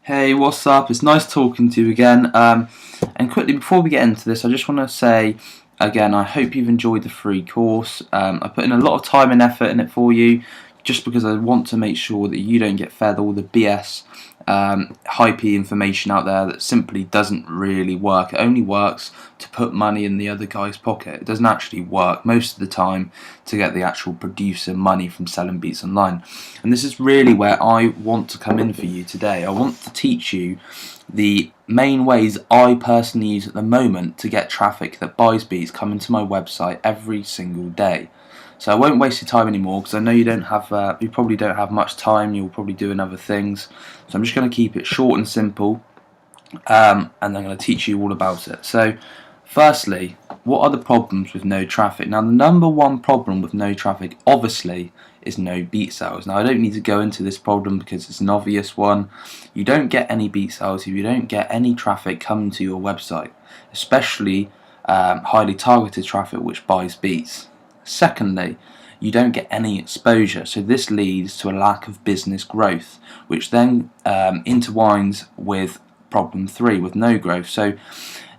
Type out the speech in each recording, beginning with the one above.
Hey, what's up? It's nice talking to you again. And quickly, before we get into this, I just want to say again, I hope you've enjoyed the free course. I put in a lot of time and effort in it for you, just because I want to make sure that you don't get fed all the BS, hypey information out there that simply doesn't really work. It only works to put money in the other guy's pocket. It doesn't actually work most of the time to get the actual producer money from selling beats online. And this is really where I want to come in for you today. I want to teach you the main ways I personally use at the moment to get traffic that buys beats coming to my website every single day. So I won't waste your time anymore, because I know you probably don't have much time. You'll probably doing other things. So I'm just going to keep it short and simple, and I'm going to teach you all about it. So firstly, what are the problems with no traffic? Now, the number one problem with no traffic, obviously, is no beat sales. Now, I don't need to go into this problem because it's an obvious one. You don't get any beat sales if you don't get any traffic coming to your website, especially highly targeted traffic which buys beats. Secondly, you don't get any exposure, so this leads to a lack of business growth, which then intertwines with problem 3, with no growth. So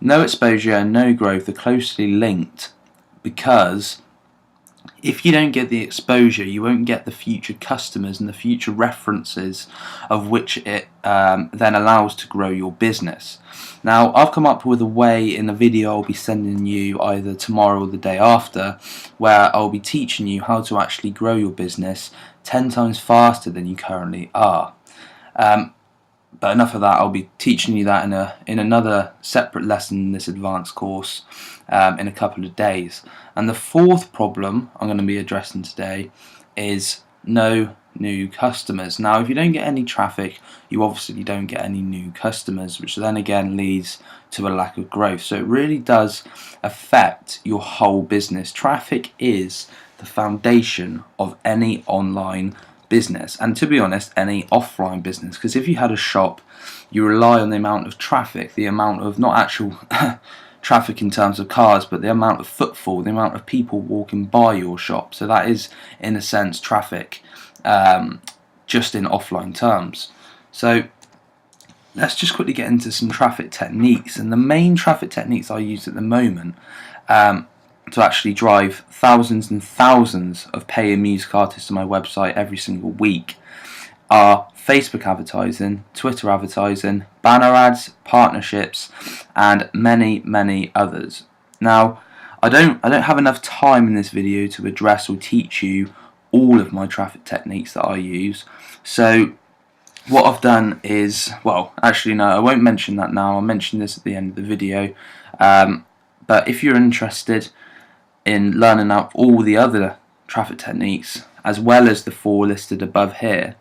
no exposure and no growth are closely linked, because if you don't get the exposure, you won't get the future customers and the future references of which it then allows to grow your business. Now, I've come up with a way in a video I'll be sending you either tomorrow or the day after, where I'll be teaching you how to actually grow your business 10 times faster than you currently are. But enough of that. I'll be teaching you that in another separate lesson in this advanced course in a couple of days. And the fourth problem I'm going to be addressing today is no new customers. Now, if you don't get any traffic, you obviously don't get any new customers, which then again leads to a lack of growth. So it really does affect your whole business. Traffic is the foundation of any online business, and to be honest, any offline business, because if you had a shop, you rely on the amount of traffic, the amount of not actual traffic in terms of cars, but the amount of footfall, the amount of people walking by your shop. So that is, in a sense, traffic, just in offline terms. So let's just quickly get into some traffic techniques. And the main traffic techniques I use at the moment to actually drive thousands and thousands of paying music artists to my website every single week are Facebook advertising, Twitter advertising, banner ads, partnerships, and many others. Now, I don't have enough time in this video to address or teach you all of my traffic techniques that I use. So what I've done is, well, actually no, I won't mention that now. I'll mention this at the end of the video. But if you're interested in learning out all the other traffic techniques, as well as the 4 listed above here,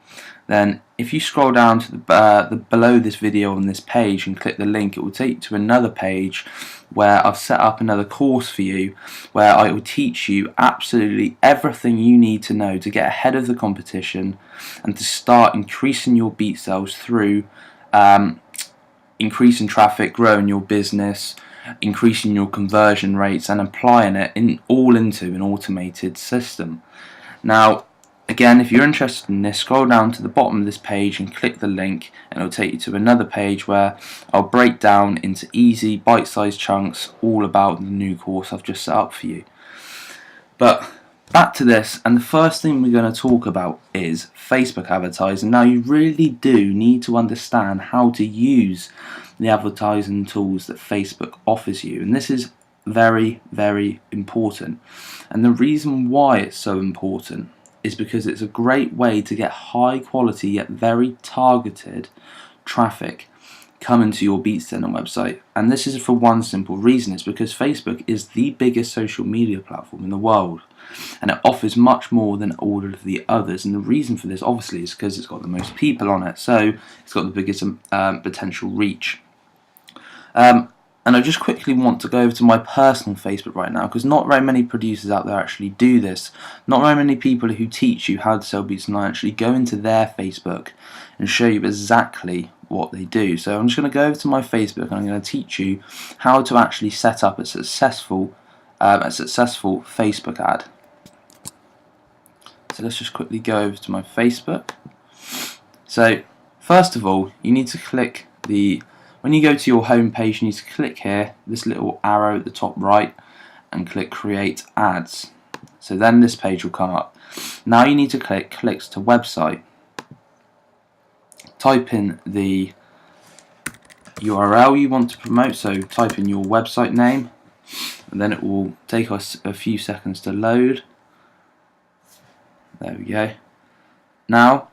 then if you scroll down to the below this video on this page and click the link, it will take you to another page where I've set up another course for you, where I will teach you absolutely everything you need to know to get ahead of the competition and to start increasing your beat sales through increasing traffic, growing your business, increasing your conversion rates, and applying it into an automated system. Now, again, if you're interested in this, scroll down to the bottom of this page and click the link, and it'll take you to another page where I'll break down into easy, bite-sized chunks all about the new course I've just set up for you. But back to this, and the first thing we're going to talk about is Facebook advertising. Now, you really do need to understand how to use the advertising tools that Facebook offers you, and this is very important. And the reason why it's so important is because it's a great way to get high quality yet very targeted traffic coming to your BeatSender website. And this is for one simple reason: it's because Facebook is the biggest social media platform in the world, and it offers much more than all of the others. And the reason for this, obviously, is because it's got the most people on it, so it's got the biggest potential reach. And I just quickly want to go over to my personal Facebook right now, because not very many producers out there actually do this. Not very many people who teach you how to sell beats online actually go into their Facebook and show you exactly what they do. So I'm just going to go over to my Facebook and I'm going to teach you how to actually set up a successful Facebook ad. So let's just quickly go over to my Facebook. So First of all, you need to click when you go to your home page, you need to click here, this little arrow at the top right, and click Create Ads. So then this page will come up. Now you need to click Clicks to Website. Type in the URL you want to promote, so type in your website name, and then it will take us a few seconds to load. There we go. Now,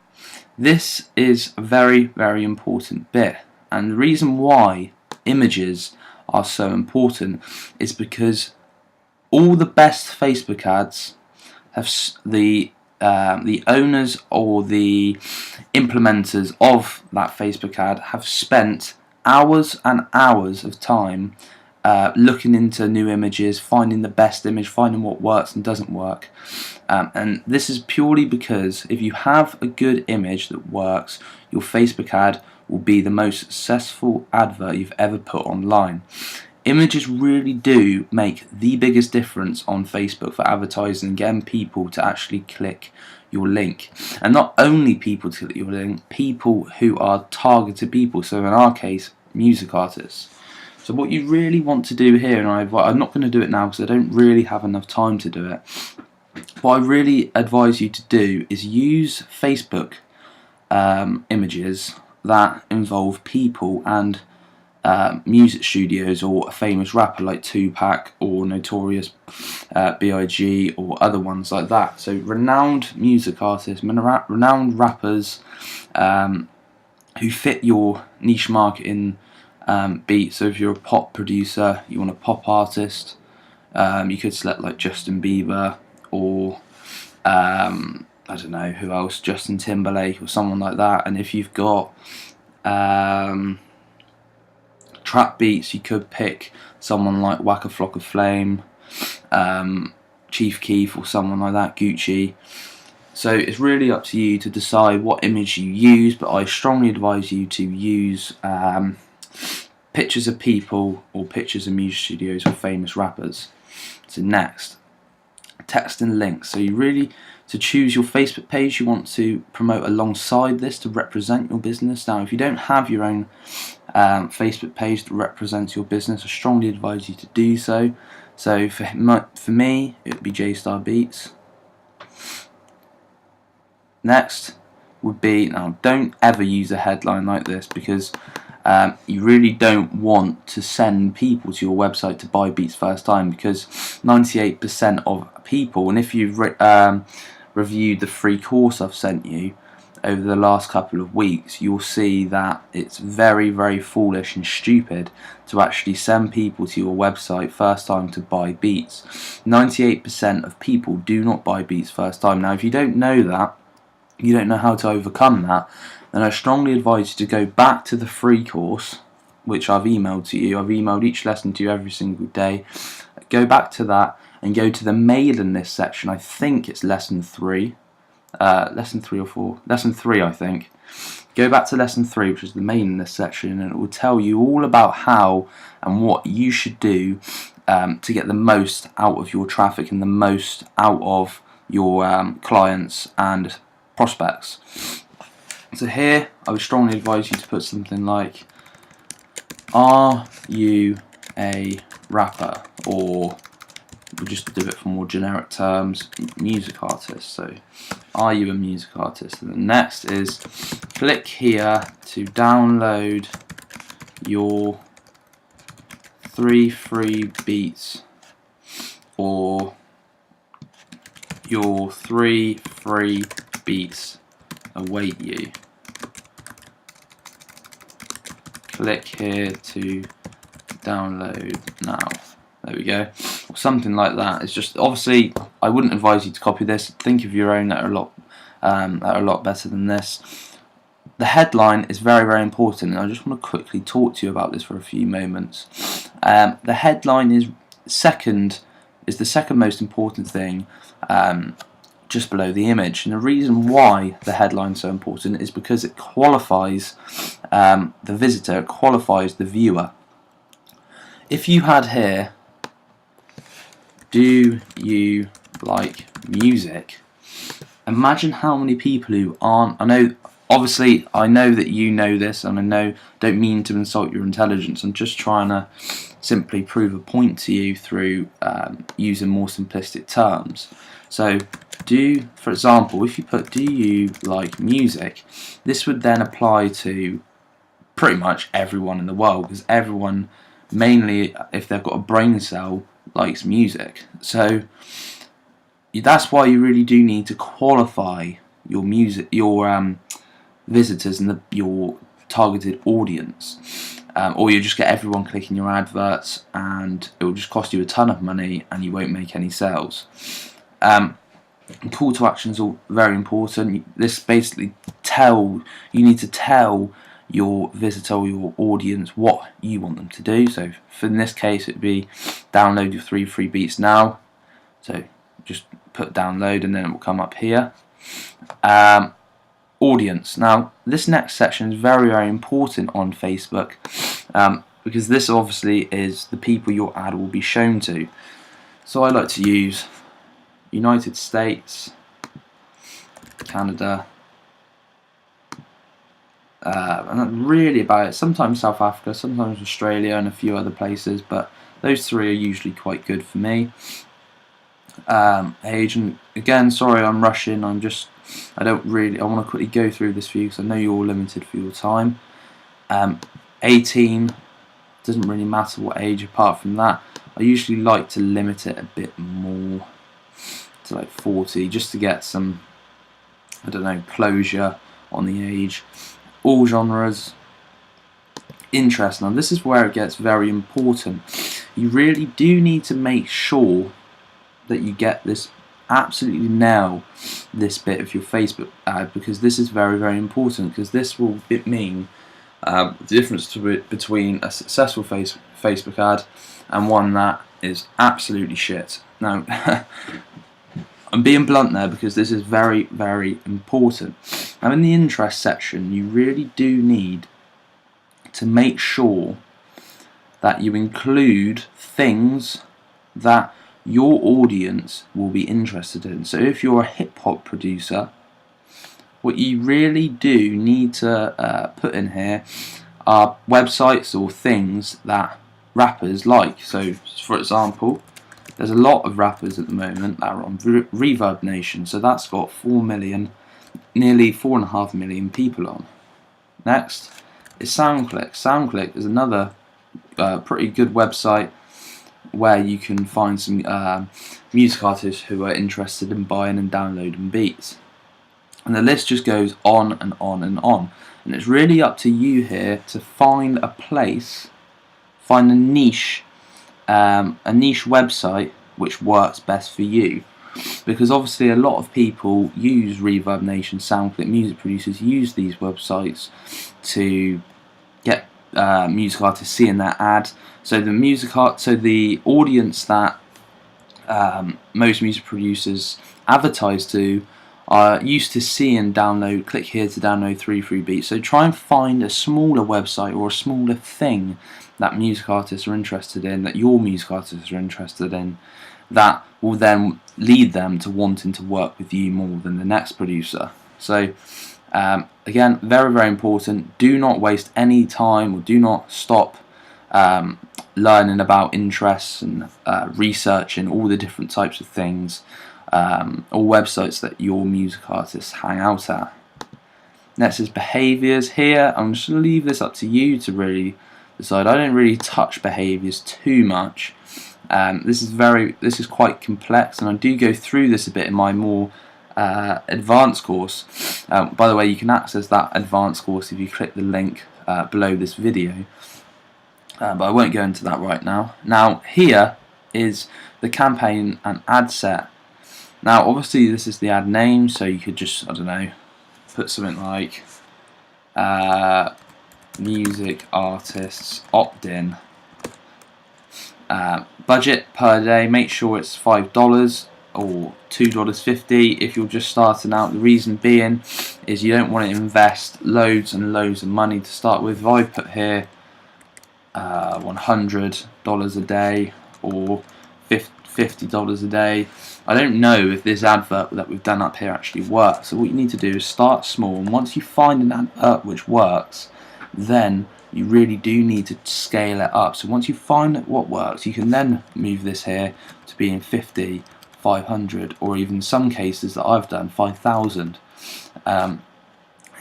this is a very, very important bit, and the reason why images are so important is because all the best Facebook ads have the owners or the implementers of that Facebook ad have spent hours and hours of time looking into new images, finding the best image, finding what works and doesn't work. And this is purely because if you have a good image that works, your Facebook ad will be the most successful advert you've ever put online. Images really do make the biggest difference on Facebook for advertising and getting people to actually click your link. And not only people to click your link, people who are targeted people, so in our case, music artists. So what you really want to do here, and I'm not going to do it now because I don't really have enough time to do it, what I really advise you to do is use Facebook images that involve people and music studios or a famous rapper like Tupac or Notorious B.I.G. or other ones like that. So renowned music artists, renowned rappers who fit your niche market in beat. So if you're a pop producer, you want a pop artist, you could select like Justin Bieber or I don't know who else, Justin Timberlake or someone like that. And if you've got trap beats, you could pick someone like Waka Flocka Flame, Chief Keef or someone like that, Gucci. So it's really up to you to decide what image you use, but I strongly advise you to use pictures of people or pictures of music studios or famous rappers. So next, text and links. So you really, to choose your Facebook page you want to promote alongside this to represent your business. Now if you don't have your own Facebook page that represents your business, I strongly advise you to do so. So for me it would be J-Star Beats. Next would be, now don't ever use a headline like this because you really don't want to send people to your website to buy beats first time, because 98% of people, and if you've reviewed the free course I've sent you over the last couple of weeks, you'll see that it's very, very foolish and stupid to actually send people to your website first time to buy beats. 98% of people do not buy beats first time. Now if you don't know that, you don't know how to overcome that, then I strongly advise you to go back to the free course which I've emailed to you. I've emailed each lesson to you every single day. Go back to that and go to the mailing list section. I think it's lesson 3. Lesson 3 or 4? Lesson 3 I think. Go back to lesson 3, which is the mailing list section, and it will tell you all about how and what you should do to get the most out of your traffic and the most out of your clients and prospects. So here I would strongly advise you to put something like, are you a rapper? Or we'll just do it for more generic terms, music artist. So are you a music artist? And the next is click here to download your 3 free beats, or your 3 free beats await you. Click here to download now. There we go. Or something like that. It's just, obviously I wouldn't advise you to copy this. Think of your own that are a lot better than this. The headline is very, very important, and I just want to quickly talk to you about this for a few moments. The headline is the second most important thing, just below the image. And the reason why the headline is so important is because it qualifies the visitor, it qualifies the viewer. If you had here, do you like music? Imagine how many people who aren't, I know Obviously, I know that you know this, and I don't mean to insult your intelligence. I'm just trying to simply prove a point to you through using more simplistic terms. So, for example, if you put "do you like music," this would then apply to pretty much everyone in the world, because everyone, mainly if they've got a brain cell, likes music. So that's why you really do need to qualify your visitors and your targeted audience, or you just get everyone clicking your adverts and it will just cost you a ton of money and you won't make any sales. Call to actions are very important. This basically you need to tell your visitor or your audience what you want them to do. So in this case it would be download your 3 free beats now. So just put download and then it will come up here. Audience. Now this next section is very, very important on Facebook, because this obviously is the people your ad will be shown to. So I like to use United States, Canada, and that's really about it. Sometimes South Africa, sometimes Australia, and a few other places, but those 3 are usually quite good for me. Age, and again, sorry I'm rushing, I want to quickly go through this for you because I know you're all limited for your time. 18, doesn't really matter what age apart from that. I usually like to limit it a bit more to like 40, just to get some, I don't know, closure on the age. All genres. Interest. Now this is where it gets very important. You really do need to make sure that you get this, absolutely nail this bit of your Facebook ad, because this is very, very important, because this will mean the difference between a successful Facebook ad and one that is absolutely shit. Now I'm being blunt there because this is very, very important. Now in the interest section you really do need to make sure that you include things that your audience will be interested in. So if you're a hip hop producer, what you really do need to put in here are websites or things that rappers like. So for example, there's a lot of rappers at the moment that are on Reverb Nation, so that's got 4 million, nearly 4.5 million people on. Next is SoundClick. SoundClick is another pretty good website where you can find some music artists who are interested in buying and downloading beats. And the list just goes on and on and on. And it's really up to you here to find a place, find a niche website which works best for you. Because obviously a lot of people use Reverb Nation, SoundClick, music producers use these websites to get music artists seeing their ad. So the audience that most music producers advertise to are used to seeing click here to download 3 free beats. So try and find a smaller website or a smaller thing that music artists are interested in, that your music artists are interested in, that will then lead them to wanting to work with you more than the next producer. So again, very, very important. Do not waste any time, or do not stop learning about interests and researching all the different types of things or websites that your music artists hang out at. Next is behaviours. Here I'm just going to leave this up to you to really decide. I don't really touch behaviours too much. This is quite complex, and I do go through this a bit in my more advanced course. By the way, you can access that advanced course if you click the link below this video. But I won't go into that right now. Now here is the campaign and ad set. Now obviously this is the ad name, so you could just, I don't know, put something like music artists opt-in. Budget per day, make sure it's $5 or $2.50 if you're just starting out. The reason being is you don't want to invest loads and loads of money to start with. If I put here $100 a day or $50 a day. I don't know if this advert that we've done up here actually works. So what you need to do is start small, and once you find an advert which works, then you really do need to scale it up. So once you find what works, you can then move this here to being 50, 500, or even in some cases that I've done 5,000. And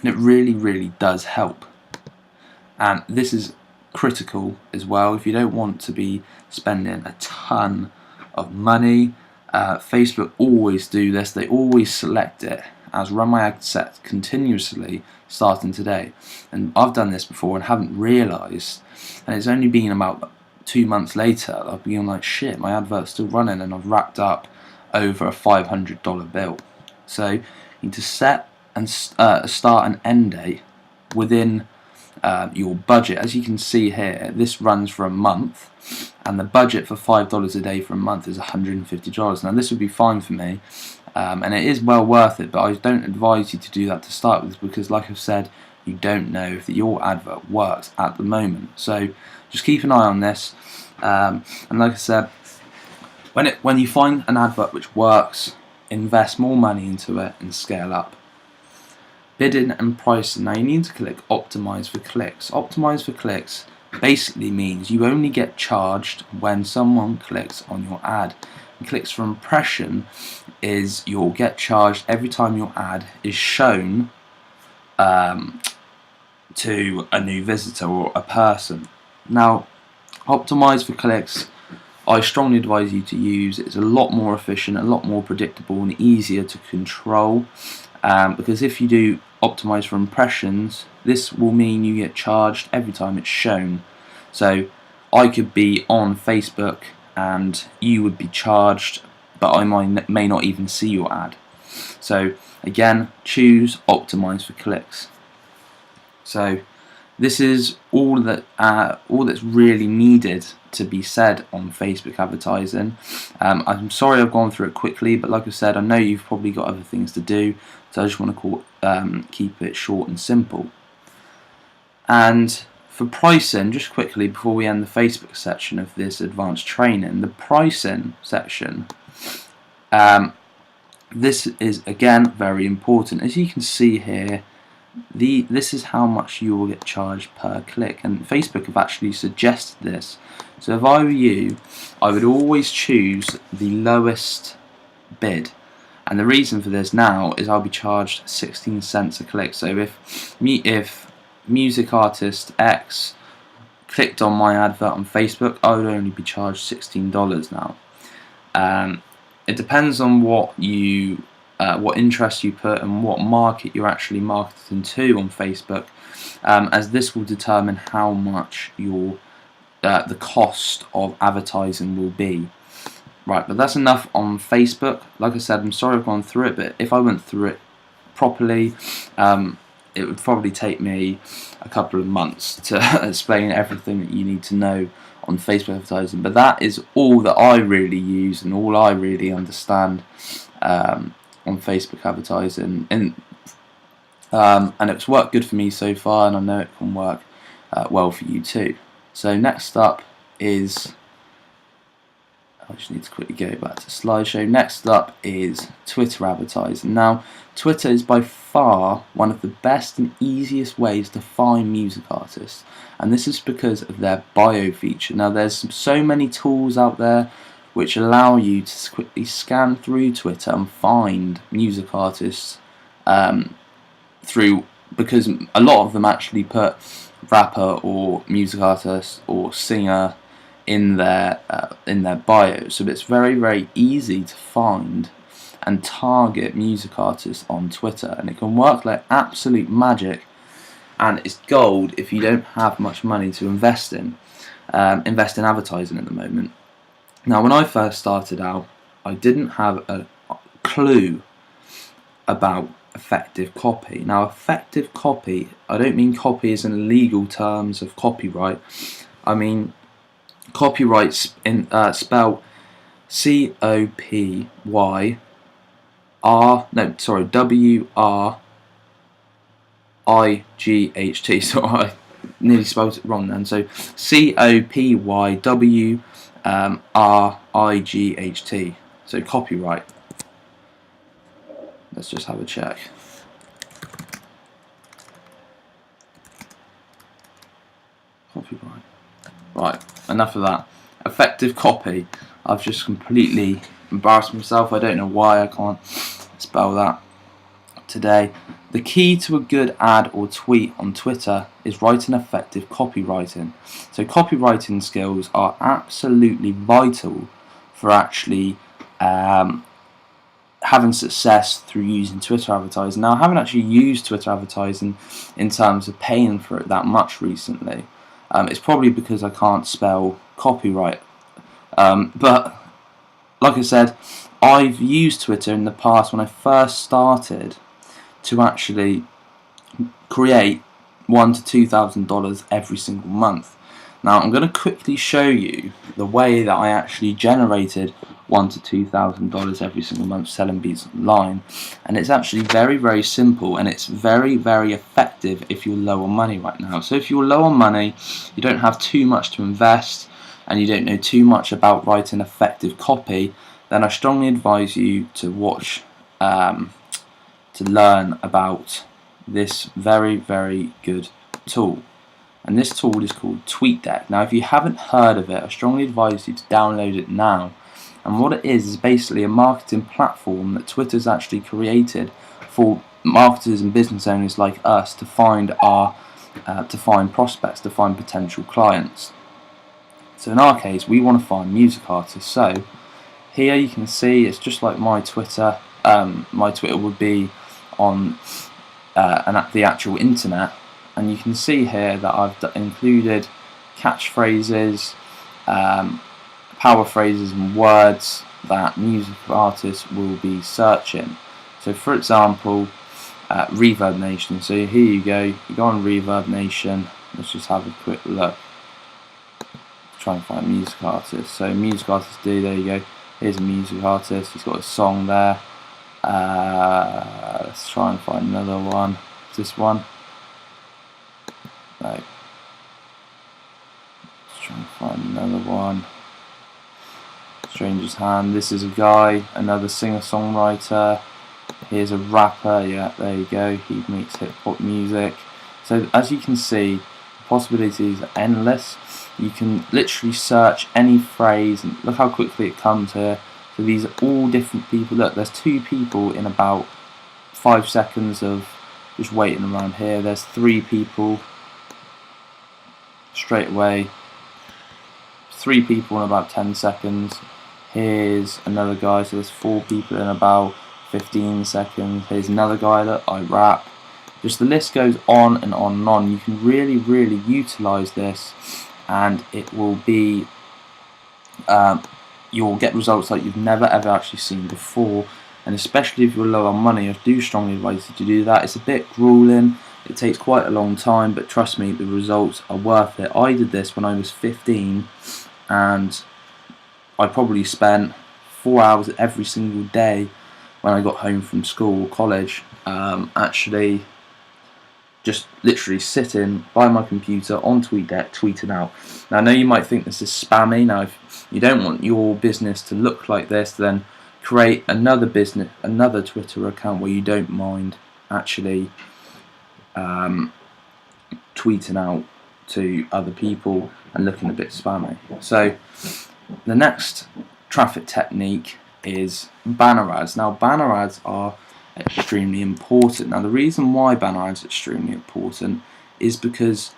it really does help. And this is critical as well if you don't want to be spending a ton of money. Facebook always do this. They always select it as run my ad set continuously starting today, and I've done this before and haven't realised, and it's only been about 2 months later I've been like, shit, my advert's still running, and I've racked up over a $500 bill. So you need to set and start and end date within your budget. As you can see here, this runs for a month, and the budget for $5 a day for a month is $150. Now this would be fine for me, and it is well worth it, but I don't advise you to do that to start with, because like I've said, you don't know if your advert works at the moment. So just keep an eye on this, and like I said, when you find an advert which works, invest more money into it and scale up. Bidding and pricing. Now you need to click optimize for clicks. Optimize for clicks basically means you only get charged when someone clicks on your ad. And clicks for impression is you'll get charged every time your ad is shown to a new visitor or a person. Now, optimize for clicks, I strongly advise you to use. It's a lot more efficient, a lot more predictable, and easier to control. Because if you do optimize for impressions, this will mean you get charged every time it's shown. So I could be on Facebook and you would be charged, but I may not even see your ad. So again, choose optimize for clicks. So this is all that's really needed to be said on Facebook advertising. I'm sorry I've gone through it quickly, but like I said, I know you've probably got other things to do, so I just want to keep it short and simple. And for pricing, just quickly before we end the Facebook section of this advanced training, the pricing section, this is again very important. As you can see here, this is how much you will get charged per click, and Facebook have actually suggested this. So if I were you, I would always choose the lowest bid, and the reason for this now is I'll be charged 16 cents a click. So if music artist X clicked on my advert on Facebook, I would only be charged $16 now. It depends on what interest you put and what market you're actually marketing to on Facebook, as this will determine how much the cost of advertising will be. Right, but that's enough on Facebook. Like I said, I'm sorry I've gone through it, but if I went through it properly, it would probably take me a couple of months to explain everything that you need to know on Facebook advertising. But that is all that I really use and all I really understand on Facebook advertising, and it's worked good for me so far, and I know it can work well for you too. So next up is, I just need to quickly go back to slideshow. Next up is Twitter advertising. Now, Twitter is by far one of the best and easiest ways to find music artists, and this is because of their bio feature. Now, there's so many tools out there which allow you to quickly scan through Twitter and find music artists because a lot of them actually put rapper or music artist or singer in their bio, so it's very easy to find and target music artists on Twitter, and it can work like absolute magic, and it's gold if you don't have much money to invest in advertising at the moment. Now, when I first started out, I didn't have a clue about effective copy. Now, effective copy, I don't mean copy as in legal terms of copyright. I mean copyright spelled WRIGHT. So I nearly spelled it wrong then. So COPYWRIGHT. RIGHT. So copyright. Let's just have a check. Copyright. Right, enough of that. Effective copy. I've just completely embarrassed myself. I don't know why I can't spell that today. The key to a good ad or tweet on Twitter is writing effective copywriting. So copywriting skills are absolutely vital for actually having success through using Twitter advertising. Now, I haven't actually used Twitter advertising in terms of paying for it that much recently. It's probably because I can't spell copyright. But like I said, I've used Twitter in the past when I first started to actually create $1,000 to $2,000 every single month. Now I'm going to quickly show you the way that I actually generated $1,000 to $2,000 every single month selling beats online, and it's actually very simple, and it's very effective if you're low on money right now. So if you're low on money, you don't have too much to invest, and you don't know too much about writing effective copy, then I strongly advise you to watch to learn about this very good tool. And this tool is called TweetDeck. Now if you haven't heard of it, I strongly advise you to download it now. And what it is basically a marketing platform that Twitter's actually created for marketers and business owners like us to find prospects, to find potential clients. So in our case, we want to find music artists. So here you can see it's just like my Twitter. My Twitter would be on the actual internet, and you can see here that I've included catchphrases, power phrases and words that music artists will be searching. So for example, Reverb Nation. So here you go on Reverb Nation. Let's just have a quick look. Try and find music artists. So music artists there you go. Here's a music artist, he's got a song there. Let's try and find another one. Is this one? No. Let's try and find another one. Stranger's Hand. This is a guy, another singer-songwriter. Here's a rapper, yeah, there you go. He makes hip-hop music. So as you can see, the possibilities are endless. You can literally search any phrase, and look how quickly it comes here. So these are all different people. Look, there's 2 people in about 5 seconds of just waiting around here. There's 3 people straight away. 3 people in about 10 seconds. Here's another guy, so there's 4 people in about 15 seconds. Here's another guy that I rap. Just the list goes on and on and on. You can really utilize this, and it will be you'll get results like you've never ever actually seen before. And especially if you're low on money, I do strongly advise you to do that. It's a bit grueling, it takes quite a long time, but trust me, the results are worth it. I did this when I was 15, and I probably spent 4 hours every single day when I got home from school or college, actually just literally sitting by my computer on TweetDeck tweeting out. Now I know you might think this is spammy. Now if you don't want your business to look like this, then create another Twitter account where you don't mind actually tweeting out to other people and looking a bit spammy. So the next traffic technique is banner ads. Now banner ads are extremely important. Now the reason why banner ads are extremely important is because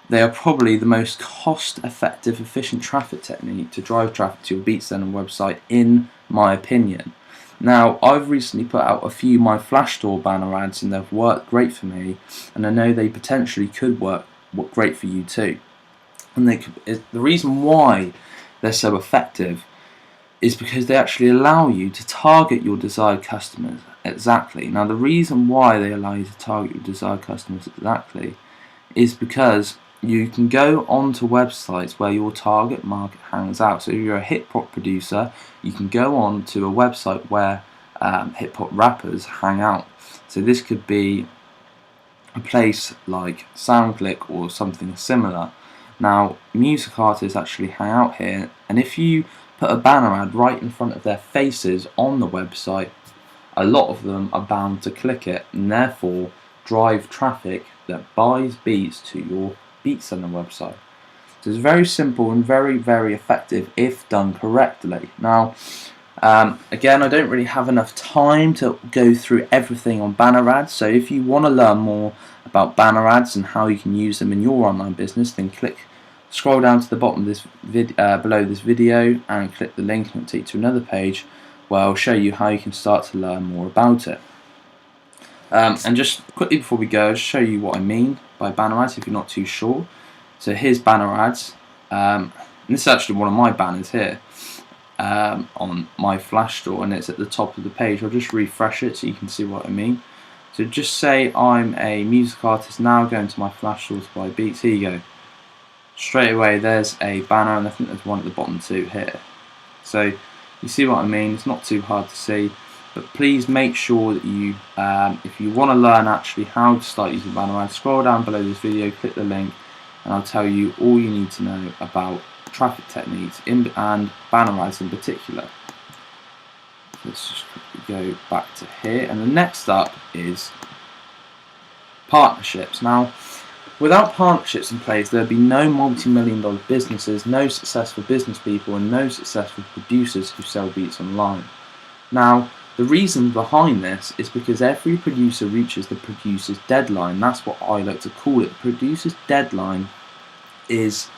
they are probably the most cost-effective, efficient traffic technique to drive traffic to your BeatStone website, in my opinion. Now I've recently put out a few My Flash Store banner ads, and they've worked great for me, and I know they potentially could work great for you too. And the reason why they're so effective is because they actually allow you to target your desired customers exactly. Now the reason why they allow you to target your desired customers exactly is because you can go onto websites where your target market hangs out. So if you're a hip-hop producer, you can go on to a website where hip-hop rappers hang out. So this could be a place like SoundClick or something similar. Now, music artists actually hang out here, and if you put a banner ad right in front of their faces on the website, a lot of them are bound to click it and therefore drive traffic that buys beats to your beat center website. So it's very simple and very, very effective if done correctly. Now, again, I don't really have enough time to go through everything on banner ads, so if you want to learn more about banner ads and how you can use them in your online business, then scroll down to the bottom of this below this video and click the link, and it'll take you to another page where I'll show you how you can start to learn more about it. And just quickly before we go, I'll just show you what I mean by banner ads if you're not too sure. So here's banner ads, and this is actually one of my banners here on my Flash store, and it's at the top of the page. I'll just refresh it so you can see what I mean. So just say I'm a music artist now going to my Flash store to buy beats. Here you go. Straight away there's a banner, and I think there's one at the bottom too here. So you see what I mean? It's not too hard to see, but please make sure that you, if you want to learn actually how to start using banner ads, scroll down below this video, click the link, and I'll tell you all you need to know about traffic techniques and banner ads in particular. Let's just quickly go back to here, and the next up is partnerships. Now, without partnerships in place, there would be no multi-million-dollar businesses, no successful business people, and no successful producers who sell beats online. Now, the reason behind this is because every producer reaches the producer's deadline. That's what I like to call it. The producer's deadline is,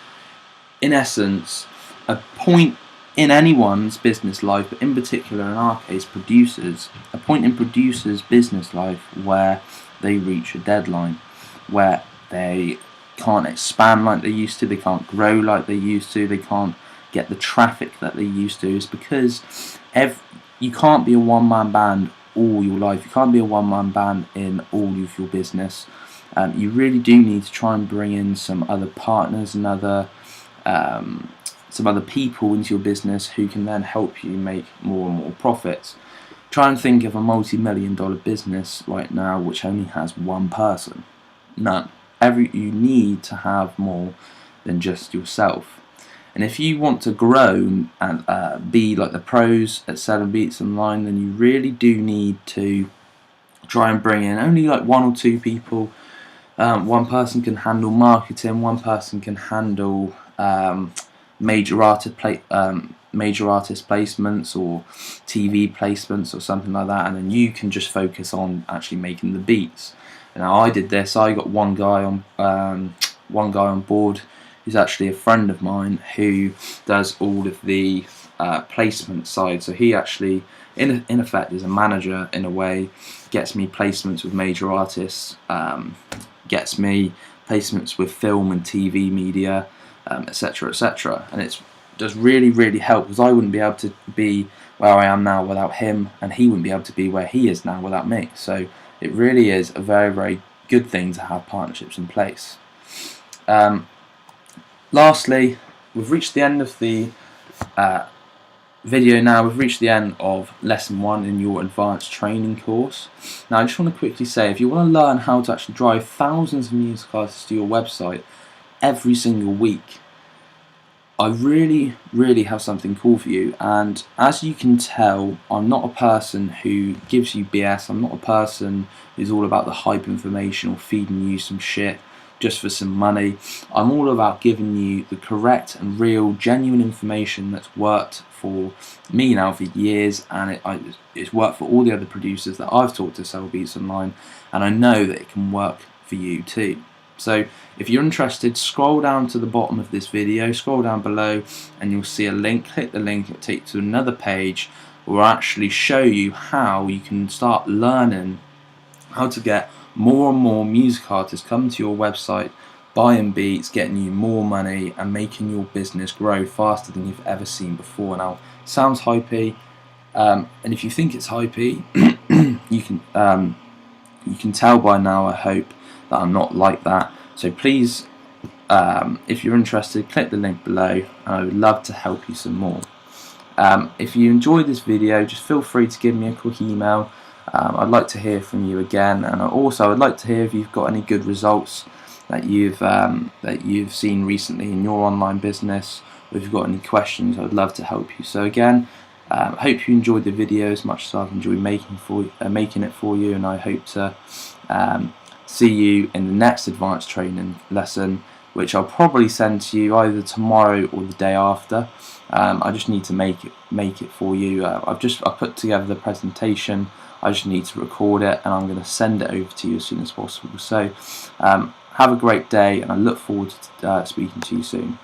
in essence, a point in anyone's business life, but in particular in our case producers, a point in producers' business life where they reach a deadline, where they can't expand like they used to, they can't grow like they used to, they can't get the traffic that they used to. It's because you can't be a one-man band all your life. You can't be a one-man band in all of your business. You really do need to try and bring in some other partners and some other people into your business who can then help you make more and more profits. Try and think of a multi-million-dollar business right now which only has one person. None. You need to have more than just yourself. And if you want to grow and be like the pros at selling beats online, then you really do need to try and bring in only like one or two people. One person can handle marketing, one person can handle major artist placements or TV placements or something like that, and then you can just focus on actually making the beats. Now I did this. I got one guy on board who's actually a friend of mine who does all of the placement side. So he actually, in effect, is a manager in a way. Gets me placements with major artists, gets me placements with film and TV media, etc., etc. And it does really, really help, because I wouldn't be able to be where I am now without him, and he wouldn't be able to be where he is now without me. So it really is a very, very good thing to have partnerships in place. Lastly, we've reached the end of the video now. We've reached the end of lesson 1 in your advanced training course. Now I just want to quickly say, if you want to learn how to actually drive thousands of music artists to your website every single week, I really, really have something cool for you. And as you can tell, I'm not a person who gives you BS. I'm not a person who's all about the hype information or feeding you some shit just for some money. I'm all about giving you the correct and real, genuine information that's worked for me now for years, and it's worked for all the other producers that I've taught to sell beats online, and I know that it can work for you too. So if you're interested, scroll down to the bottom of this video, scroll down below, and you'll see a link. Click the link, it'll take you to another page where I'll actually show you how you can start learning how to get more and more music artists coming to your website, buying beats, getting you more money, and making your business grow faster than you've ever seen before. Now, sounds hypey, and if you think it's hypey, you can tell by now, I hope, that I'm not like that. So please, if you're interested, click the link below, and I would love to help you some more. If you enjoyed this video, just feel free to give me a quick email. I'd like to hear from you again, and also I'd like to hear if you've got any good results that you've seen recently in your online business. Or if you've got any questions, I'd love to help you. So again, I hope you enjoyed the video as much as I've enjoyed making it for you, and I hope to see you in the next advanced training lesson, which I'll probably send to you either tomorrow or the day after. I just need to make it for you. I put together the presentation. I just need to record it, and I'm going to send it over to you as soon as possible. So have a great day, and I look forward to speaking to you soon.